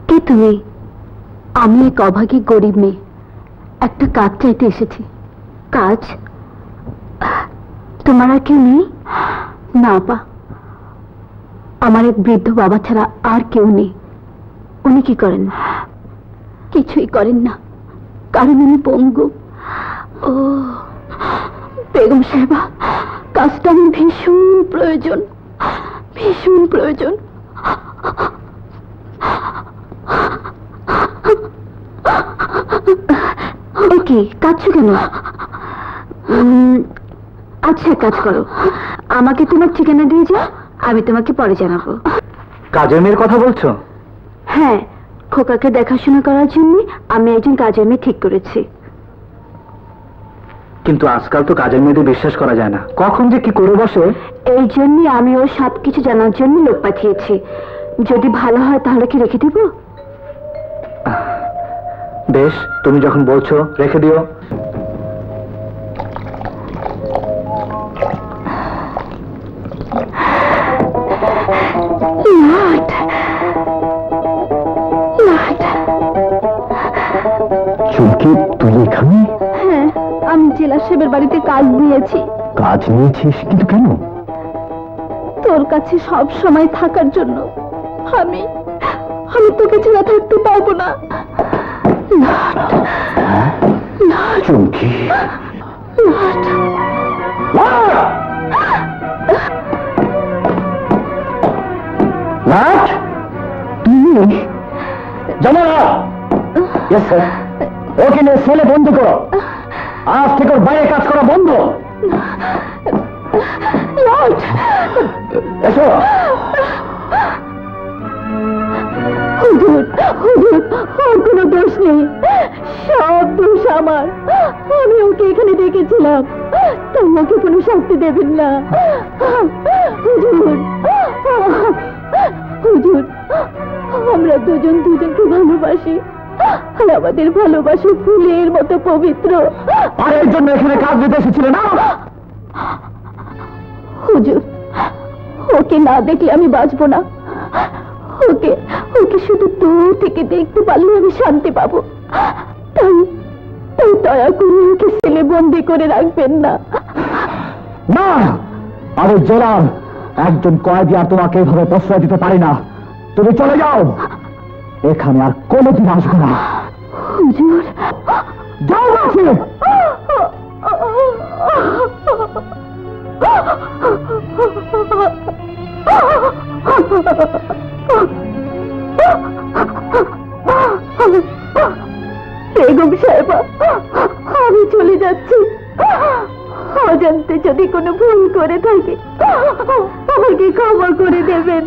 কে তুমি? আমি এক অভাগী গরিব মেয়ে, একটা কাজ চাইতে এসেছি। কাজ? তোমার আর কেউ নেই? না আপা, আমার এক বৃদ্ধ বাবা ছাড়া আর কেউ নেই। উনি কি করেন? কিছুই করেন না, কারণ উনি পঙ্গু। ও বেগম সাহেবা, কাজটা আমার ভীষণ প্রয়োজন, ভীষণ প্রয়োজন। কি কাঁদছো কেন? আচ্ছা কাজ করো, আমাকে তোমার ঠিকানা দিয়ে যাও, আমি তোমাকে পরে জানাবো। কাজের মেয়ের কথা বলছো? হ্যাঁ, খোকাকে দেখাশোনা করার জন্য আমি একজন কাজের মেয়ে ঠিক করেছি। কিন্তু আজকাল তো কাজের মেয়েদের বিশ্বাস করা যায় না, কখন যে কি করে বসে। এই জন্য আমি ওর সবকিছু জানার জন্য লোক পাঠিয়েছি। যদি ভালো হয় তাহলে কি রেখে দিব? বেশ, তুমি যখন বলছো রেখে দিও। চুমকি, তুই এখানে? হ্যাঁ, আমি জেলা সাহেবের বাড়িতে কাজ নিয়েছি। কাজ নিয়েছিস? কিন্তু কেন? তোর কাছে সব সময় থাকার জন্য। আমি আমি তোকে ছাড়া থাকতে পারবো না। চুমকি, তুমি জানো না? ওকে নিয়ে ছেলে বন্ধ করো, আজ থেকে ওর বাইরে কাজ করা বন্ধ। এসো। হুজুর, হুজুর, ওর কোনো দোষ নেই, সব দোষ আমার। আমি ওকে এখানে ডেকেছিলাম, তাই ওকে কোনো শাস্তি দেবেন না। হুজুর, হুজুর, আমরা দুজন দুজনকে ভালোবাসি, আর আমাদের ভালোবাসা ফুলের মতো পবিত্র। আর এর জন্য এখানে কাজ দিতে এসেছিলে না? হুজুর, ওকে না দেখলে আমি বাঁচবো না। ওকে ওকে শুধু দূর থেকে দেখতে পারলে আমি শান্তি পাবো। তাই তাই দয়া করে ওকে ছেলে বন্দি করে রাখবেন না। না, আমি জেলার একজন কয়েদি আর তোমাকে এভাবে প্রশ্রয় দিতে পারি না। তুমি চলে যাও, এখানে আর কোনোদিন আসবে না। হুজুর, যাও বলছি। বেগম সাহেবা, আমি চলে যাচ্ছি। অজান্তে যদি কোনো ভুল করে থাকি আমাকে ক্ষমা করে দেবেন।